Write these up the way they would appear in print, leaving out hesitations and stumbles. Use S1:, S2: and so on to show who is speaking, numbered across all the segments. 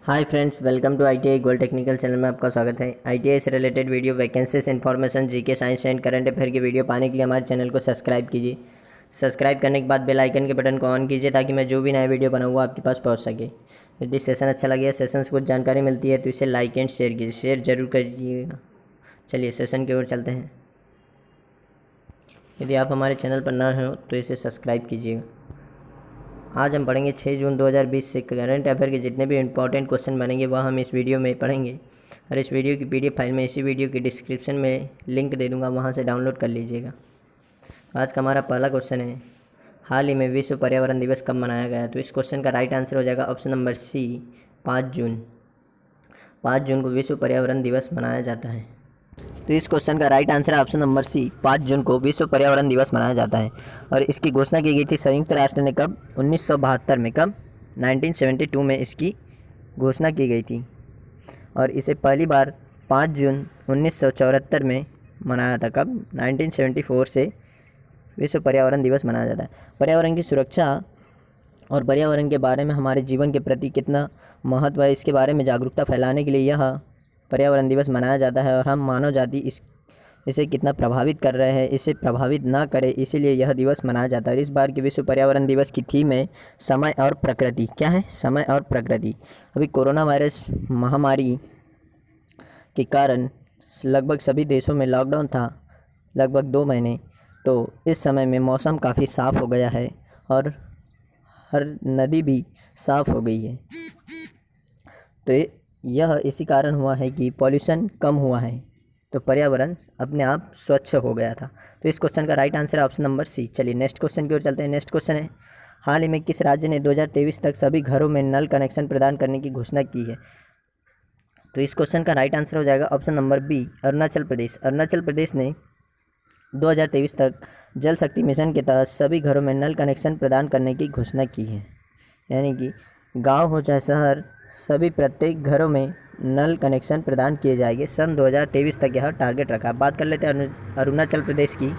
S1: Hi friends, welcome to ITI gold technical channel में आपका स्वागत है। ITI से related video, vacancies, information, GK, science and current affair की वीडियो पाने के लिए हमारे चैनल को सब्सक्राइब कीजिए। सब्सक्राइब करने के बाद बेल आइकन के बटन को ऑन कीजिए ताकि मैं जो भी नया वीडियो बनाऊँ आपके पास पहुँच सके। यदि सेशन अच्छा लगे, सेशन से कुछ जानकारी मिलती है तो इसे लाइक एंड शेयर कीजिए, शेयर जरूर करिएगा। चलिए सेशन की ओर चलते हैं। यदि आप हमारे चैनल पर नए हो तो इसे सब्सक्राइब कीजिएगा। आज हम पढ़ेंगे 6 जून 2020 से करंट अफेयर के जितने भी इंपॉर्टेंट क्वेश्चन बनेंगे वह हम इस वीडियो में पढ़ेंगे। और इस वीडियो की PDF फाइल में इसी वीडियो की डिस्क्रिप्शन में लिंक दे दूंगा, वहां से डाउनलोड कर लीजिएगा। आज का हमारा पहला क्वेश्चन है, हाल ही में विश्व पर्यावरण दिवस कब मनाया गया? तो इस क्वेश्चन का राइट आंसर हो जाएगा ऑप्शन नंबर सी, 5 जून। 5 जून को विश्व पर्यावरण दिवस मनाया जाता है। तो इस क्वेश्चन का राइट आंसर है ऑप्शन नंबर सी, 5 जून को विश्व पर्यावरण दिवस मनाया जाता है। और इसकी घोषणा की गई थी संयुक्त राष्ट्र ने कब? 1972 में। कब? 1972 में इसकी घोषणा की गई थी। और इसे पहली बार 5 जून 1974 में मनाया था। कब? 1974 से विश्व पर्यावरण दिवस मनाया जाता है। पर्यावरण की सुरक्षा और पर्यावरण के बारे में हमारे जीवन के प्रति कितना महत्व है, इसके बारे में जागरूकता फैलाने के लिए यह पर्यावरण दिवस मनाया जाता है। और हम मानव जाति इसे कितना प्रभावित कर रहे हैं, इसे प्रभावित ना करे, इसीलिए यह दिवस मनाया जाता है। और इस बार के विश्व पर्यावरण दिवस की थीम है समय और प्रकृति। क्या है? समय और प्रकृति। अभी कोरोना वायरस महामारी के कारण लगभग सभी देशों में लॉकडाउन था, लगभग 2 महीने। तो इस समय में मौसम काफ़ी साफ़ हो गया है और हर नदी भी साफ़ हो गई है। तो यह इसी कारण हुआ है कि पॉल्यूशन कम हुआ है, तो पर्यावरण अपने आप स्वच्छ हो गया था। तो इस क्वेश्चन का राइट आंसर है ऑप्शन नंबर सी। चलिए नेक्स्ट क्वेश्चन की ओर चलते हैं। नेक्स्ट क्वेश्चन है, हाल ही में किस राज्य ने 2023 तक सभी घरों में नल कनेक्शन प्रदान करने की घोषणा की है? तो इस क्वेश्चन का राइट आंसर हो जाएगा option number B, Arunachal Pradesh. Arunachal Pradesh ने 2023 तक जल शक्ति मिशन के तहत सभी घरों में नल कनेक्शन प्रदान करने की घोषणा की है। यानी कि गांव हो चाहे शहर, सभी प्रत्येक घरों में नल कनेक्शन प्रदान किए जाएंगे। सन 2023 तक यह टारगेट रखा। बात कर लेते हैं अरुणाचल प्रदेश की।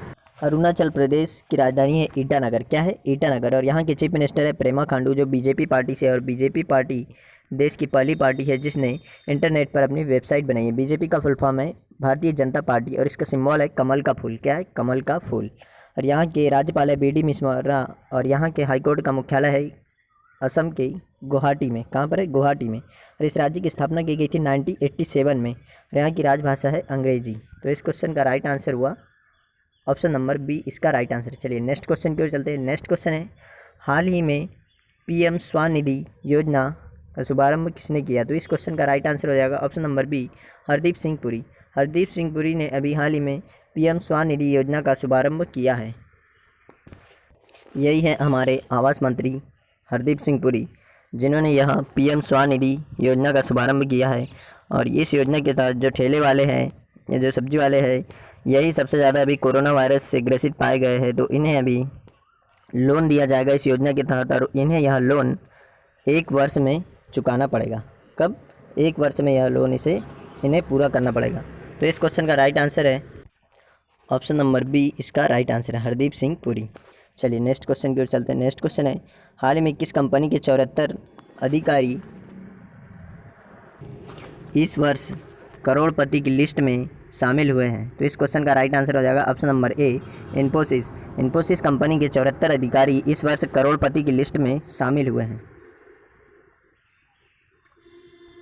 S1: अरुणाचल प्रदेश की राजधानी है ईटानगर। क्या है? ईटानगर। और यहाँ के चीफ मिनिस्टर है पेमा खांडू, जो बीजेपी पार्टी से। और बीजेपी पार्टी देश की पहली पार्टी है जिसने इंटरनेट पर अपनी वेबसाइट बनाई है। बीजेपी का फुल फॉर्म है भारतीय जनता पार्टी और इसका सिंबल है कमल का फूल। क्या है? कमल का फूल। और यहाँ के राज्यपाल है BD मिश्रा। और यहाँ के हाईकोर्ट का मुख्यालय है असम के गुवाहाटी में। कहाँ पर है? गुवाहाटी में। और इस राज्य की स्थापना की गई थी 1987 में। और यहाँ की राजभाषा है अंग्रेजी। तो इस क्वेश्चन का राइट आंसर हुआ ऑप्शन नंबर बी, इसका राइट आंसर। चलिए नेक्स्ट क्वेश्चन की ओर चलते हैं। नेक्स्ट क्वेश्चन है, हाल ही में PM स्वनिधि योजना का शुभारंभ किसने किया? तो इस क्वेश्चन का राइट आंसर हो जाएगा option number B, Hardeep Singh Puri. Hardeep Singh Puri ने अभी हाल ही में PM स्वनिधि योजना का शुभारंभ किया है। यही है हमारे आवास मंत्री हरदीप सिंह पुरी, जिन्होंने यह PM स्वनिधि योजना का शुभारंभ किया है। और इस योजना के तहत जो ठेले वाले हैं या जो सब्जी वाले हैं, यही सबसे ज़्यादा अभी कोरोना वायरस से ग्रसित पाए गए हैं। तो इन्हें अभी लोन दिया जाएगा इस योजना के तहत। और इन्हें यह लोन 1 वर्ष में चुकाना पड़ेगा। कब? 1 वर्ष में यह लोन इन्हें पूरा करना पड़ेगा। तो इस क्वेश्चन का राइट आंसर है ऑप्शन नंबर बी, इसका राइट आंसर है हरदीप सिंह पुरी। चलिए नेक्स्ट क्वेश्चन की ओर चलते हैं। नेक्स्ट क्वेश्चन है, हाल ही में किस कंपनी के 74 अधिकारी इस वर्ष करोड़पति की लिस्ट में शामिल हुए हैं? तो इस क्वेश्चन का राइट आंसर हो जाएगा ऑप्शन नंबर ए, इन्फोसिस। इन्फोसिस कंपनी के 74 अधिकारी इस वर्ष करोड़पति की लिस्ट में शामिल हुए हैं।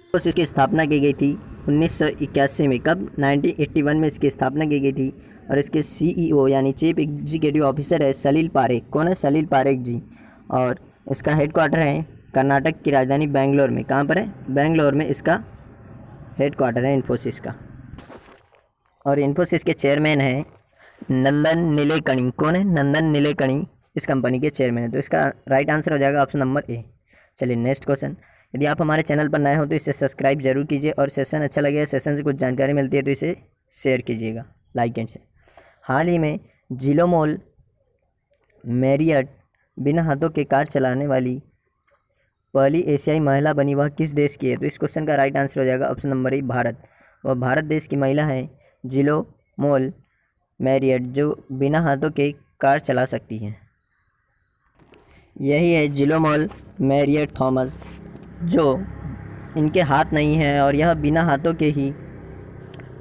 S1: इन्फोसिस की स्थापना की गई थी 1981 में। कब? 1981 में इसकी स्थापना की गई थी। और इसके CEO यानी चीफ एग्जीक्यूटिव ऑफिसर है सलील पारेख। कौन है? सलील पारेख जी। और इसका हेडक्वार्टर है कर्नाटक की राजधानी बेंगलोर में। कहाँ पर है? बेंगलोर में इसका हेडक्वार्टर है इन्फोसिस का। और इन्फोसिस के चेयरमैन हैं नंदन नीलेकणी। कौन है? नंदन नीलेकणी इस कंपनी के चेयरमैन है। तो इसका राइट आंसर हो जाएगा ऑप्शन नंबर ए। चलिए नेक्स्ट क्वेश्चन, यदि आप हमारे चैनल पर नए हो तो इसे सब्सक्राइब जरूर कीजिए। और सेशन अच्छा लगे, सेशन से कुछ जानकारी मिलती है तो इसे शेयर कीजिएगा, लाइक एंड शेयर। हाल ही में जिलोमॉल मैरियट बिना हाथों के कार चलाने वाली पहली एशियाई महिला बनी, वह किस देश की है? तो इस क्वेश्चन का राइट आंसर हो जाएगा ऑप्शन नंबर ए, भारत। वह भारत देश की महिला है जिलोमॉल मैरियट, जो बिना हाथों के कार चला सकती है। यही है जिलोमॉल मैरियट थॉमस, जो इनके हाथ नहीं हैं और यह बिना हाथों के ही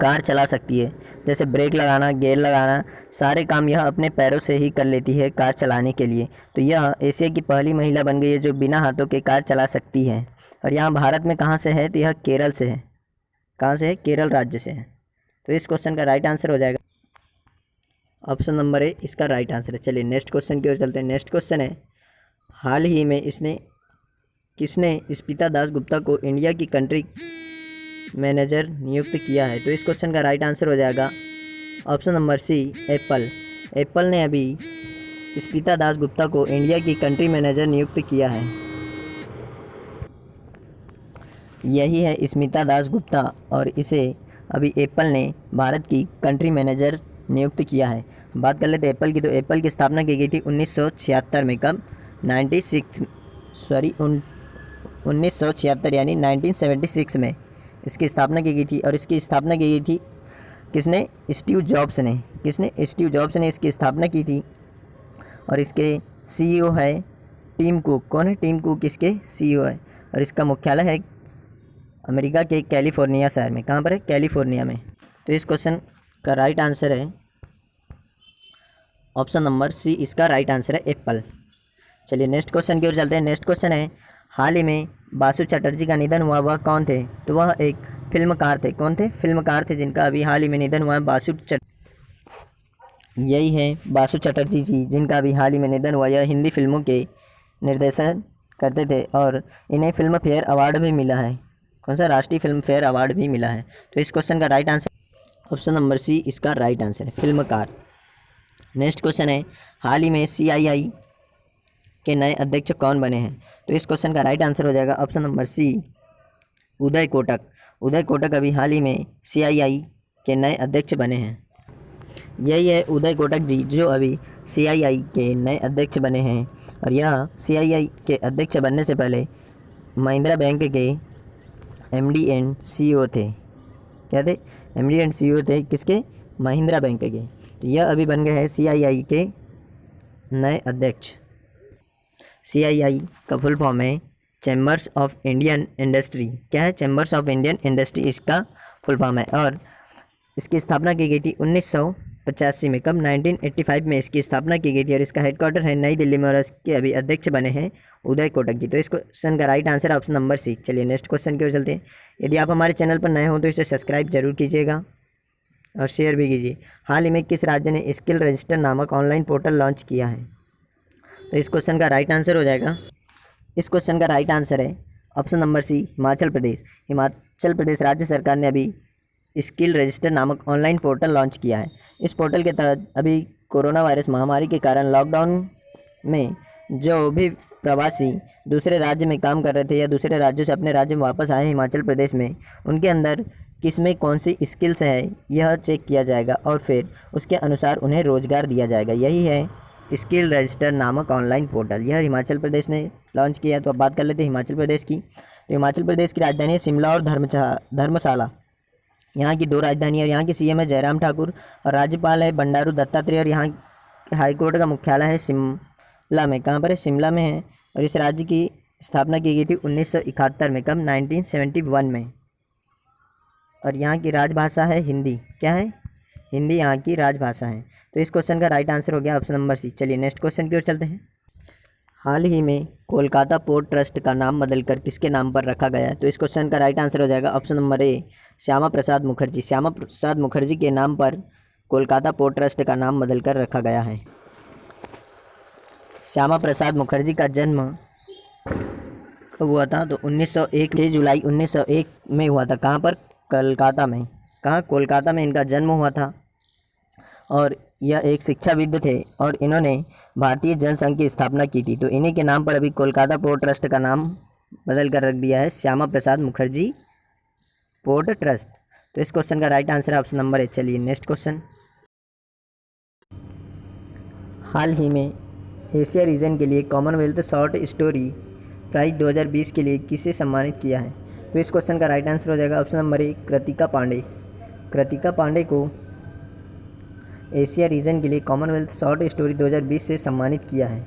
S1: कार चला सकती है। जैसे ब्रेक लगाना, गियर लगाना, सारे काम यह अपने पैरों से ही कर लेती है कार चलाने के लिए। तो यह एशिया की पहली महिला बन गई है जो बिना हाथों के कार चला सकती है। और यहाँ भारत में कहाँ से है, तो यह केरल से है। कहाँ से है, केरल राज्य से है। तो इस क्वेश्चन का राइट आंसर हो जाएगा ऑप्शन नंबर ए, इसका राइट आंसर है। चलिए नेक्स्ट क्वेश्चन की ओर चलते हैं। नेक्स्ट क्वेश्चन है, हाल ही में किसने स्मिता दास गुप्ता को इंडिया की कंट्री मैनेजर नियुक्त किया है? तो इस क्वेश्चन का राइट आंसर हो जाएगा option number C, Apple. Apple ने अभी स्मिता दास गुप्ता को इंडिया की कंट्री मैनेजर नियुक्त किया है। यही है स्मिता दास गुप्ता और इसे अभी एप्पल ने भारत की कंट्री मैनेजर नियुक्त किया है। बात कर लेते हैं एप्पल की। तो एप्पल की स्थापना की गई थी 1976 में। कब? 1976 यानी 1976 में इसकी स्थापना की गई थी। और इसकी स्थापना की गई थी किसने? स्टीव जॉब्स ने। किसने? स्टीव जॉब्स ने इसकी स्थापना की थी। और इसके सीईओ है टिम कुक। कौन है? टिम कुक इसके सीईओ है। और इसका मुख्यालय है अमेरिका के कैलिफोर्निया शहर में। कहाँ पर है? कैलिफोर्निया में। तो इस क्वेश्चन का राइट आंसर है ऑप्शन नंबर सी, इसका राइट आंसर है एप्पल। चलिए नेक्स्ट क्वेश्चन की ओर चलते हैं। नेक्स्ट क्वेश्चन है, हाल ही में बासु चटर्जी का निधन हुआ, वह कौन थे? तो वह एक फिल्मकार थे। कौन थे? फिल्मकार थे जिनका अभी हाल ही में निधन हुआ है, बासु यही है बासु चटर्जी जी, जिनका अभी हाल ही में निधन हुआ। यह हिंदी फिल्मों के निर्देशन करते थे और इन्हें फिल्म फेयर अवार्ड भी मिला है। कौन सा? राष्ट्रीय फिल्म फेयर अवार्ड भी मिला है। तो इस क्वेश्चन का right answer option number C, इसका राइट आंसर है, फिल्मकार। नेक्स्ट क्वेश्चन है, हाल ही में CII के नए अध्यक्ष कौन बने हैं? तो इस क्वेश्चन का राइट आंसर हो जाएगा ऑप्शन नंबर सी, उदय कोटक। उदय कोटक अभी हाल ही में CII के नए अध्यक्ष बने हैं। यही है उदय कोटक जी जो अभी CII के नए अध्यक्ष बने हैं। और यह CII के अध्यक्ष बनने से पहले महिंद्रा बैंक के MD एंड CEO थे। क्या थे? MD एंड CEO थे किसके? महिंद्रा बैंक के। तो यह अभी बन गए हैं CII के नए अध्यक्ष। CII का फुल फॉर्म है चैम्बर्स ऑफ इंडियन इंडस्ट्री। क्या है? चैम्बर्स ऑफ इंडियन इंडस्ट्री इसका फुल फॉर्म है। और इसकी स्थापना की गई थी 1985 में। कब? 1985 में इसकी स्थापना की गई थी। और इसका हेडक्वार्टर है नई दिल्ली में। और इसके अभी अध्यक्ष बने हैं उदय कोटक जी। तो इस क्वेश्चन का right answer option number C. चलिए नेक्स्ट क्वेश्चन की ओर चलते हैं। यदि आप हमारे चैनल पर नए हो तो इसे सब्सक्राइब जरूर कीजिएगा और शेयर भी कीजिए। हाल ही में किस राज्य ने स्किल रजिस्टर नामक ऑनलाइन पोर्टल लॉन्च किया है? तो इस क्वेश्चन का राइट आंसर हो जाएगा, इस क्वेश्चन का राइट आंसर है ऑप्शन नंबर सी, हिमाचल प्रदेश। हिमाचल प्रदेश राज्य सरकार ने अभी स्किल रजिस्टर नामक ऑनलाइन पोर्टल लॉन्च किया है। इस पोर्टल के तहत अभी कोरोना वायरस महामारी के कारण लॉकडाउन में जो भी प्रवासी दूसरे राज्य में काम कर रहे थे या दूसरे राज्यों से अपने राज्य में वापस आए हिमाचल प्रदेश में, उनके अंदर किसमें कौन सी स्किल्स है यह चेक किया जाएगा और फिर उसके अनुसार उन्हें रोज़गार दिया जाएगा। यही है स्किल रजिस्टर नामक ऑनलाइन पोर्टल। यह हिमाचल प्रदेश ने लॉन्च किया है। तो अब बात कर लेते हैं हिमाचल प्रदेश की। तो हिमाचल प्रदेश की राजधानी है शिमला और धर्मशाला। यहाँ की दो राजधानी है और यहाँ के CM है जयराम ठाकुर और राज्यपाल है बंडारू दत्तात्रेय। और यहाँ हाईकोर्ट का मुख्यालय है शिमला में। कहाँ पर है? शिमला में है। और इस राज्य की स्थापना की गई थी 1971 में। कब? 1971 में। और यहाँ की राजभाषा है हिंदी। क्या है? हिंदी यहाँ की राजभाषा है। तो इस क्वेश्चन का राइट आंसर हो गया ऑप्शन नंबर सी। चलिए नेक्स्ट क्वेश्चन की ओर चलते हैं। हाल ही में कोलकाता पोर्ट ट्रस्ट का नाम बदलकर किसके नाम पर रखा गया है? तो इस क्वेश्चन का राइट आंसर हो जाएगा ऑप्शन नंबर ए, श्यामा प्रसाद मुखर्जी। श्यामा प्रसाद मुखर्जी के नाम पर कोलकाता पोर्ट ट्रस्ट का नाम बदलकर रखा गया है। श्यामा प्रसाद मुखर्जी का जन्म कब हुआ था? तो 1901 6 जुलाई 1901 में हुआ था। कहाँ पर? कोलकाता में। कहाँ? कोलकाता में इनका जन्म हुआ था। और यह एक शिक्षाविद थे और इन्होंने भारतीय जनसंघ की स्थापना की थी। तो इन्हीं के नाम पर अभी कोलकाता पोर्ट ट्रस्ट का नाम बदल कर रख दिया है श्यामा प्रसाद मुखर्जी पोर्ट ट्रस्ट। तो इस क्वेश्चन का राइट आंसर है ऑप्शन नंबर ए। चलिए नेक्स्ट क्वेश्चन। हाल ही में एशिया रीजन के लिए कॉमनवेल्थ शॉर्ट स्टोरी प्राइज 2020 के लिए किसे सम्मानित किया है? तो इस क्वेश्चन का राइट आंसर हो जाएगा option number A, Kritika Pandey. Kritika Pandey को एशिया रीजन के लिए कॉमनवेल्थ शॉर्ट स्टोरी 2020 से सम्मानित किया है।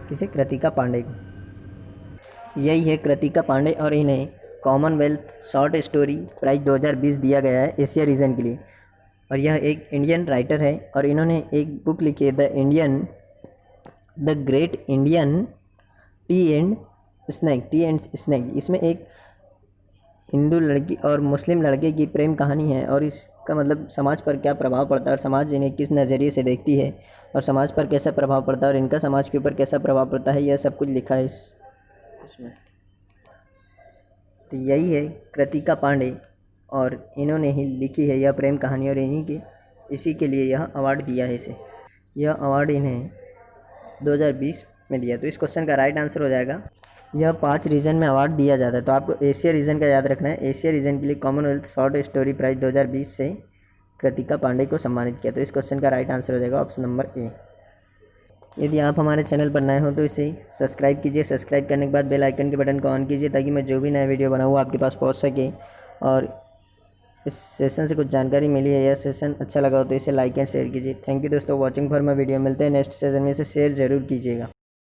S1: किसे? कृतिका पांडे को। यही है कृतिका पांडे और इन्हें कॉमनवेल्थ शॉर्ट स्टोरी प्राइज़ 2020 दिया गया है एशिया रीजन के लिए। और यह एक इंडियन राइटर है और इन्होंने एक बुक लिखी है the great Indian tea and snack. इसमें एक हिंदू लड़की और मुस्लिम लड़के की प्रेम कहानी है और इसका मतलब समाज पर क्या प्रभाव पड़ता है और समाज इन्हें किस नज़रिए से देखती है और समाज पर कैसा प्रभाव पड़ता है और इनका समाज के ऊपर कैसा प्रभाव पड़ता है, यह सब कुछ लिखा है इसमें। तो यही है कृतिका पांडे और इन्होंने ही लिखी है यह प्रेम कहानी और इसी के लिए यह अवार्ड दिया है इसे। यह अवार्ड इन्हें 2020 में दिया। तो इस क्वेश्चन का राइट आंसर हो जाएगा, यह 5 रीजन में अवार्ड दिया जाता है। तो आपको एशिया रीजन का याद रखना है। एशिया रीजन के लिए कॉमनवेल्थ शॉर्ट स्टोरी प्राइज़ 2020 से कृतिका पांडे को सम्मानित किया। तो इस क्वेश्चन का राइट आंसर हो जाएगा ऑप्शन नंबर ए। यदि आप हमारे चैनल पर नए हो तो इसे सब्सक्राइब कीजिए। सब्सक्राइब करने के बाद बेल आइकन के बटन को ऑन कीजिए ताकि मैं जो भी नया वीडियो बनाऊँ आपके पास पहुँच सके। और इस सेशन से कुछ जानकारी मिली है, यह सेशन अच्छा लगा हो तो इसे लाइक एंड शेयर कीजिए। थैंक यू दोस्तों वॉचिंग फॉर माय वीडियो। मिलते हैं नेक्स्ट सेशन में, इसे शेयर ज़रूर कीजिएगा।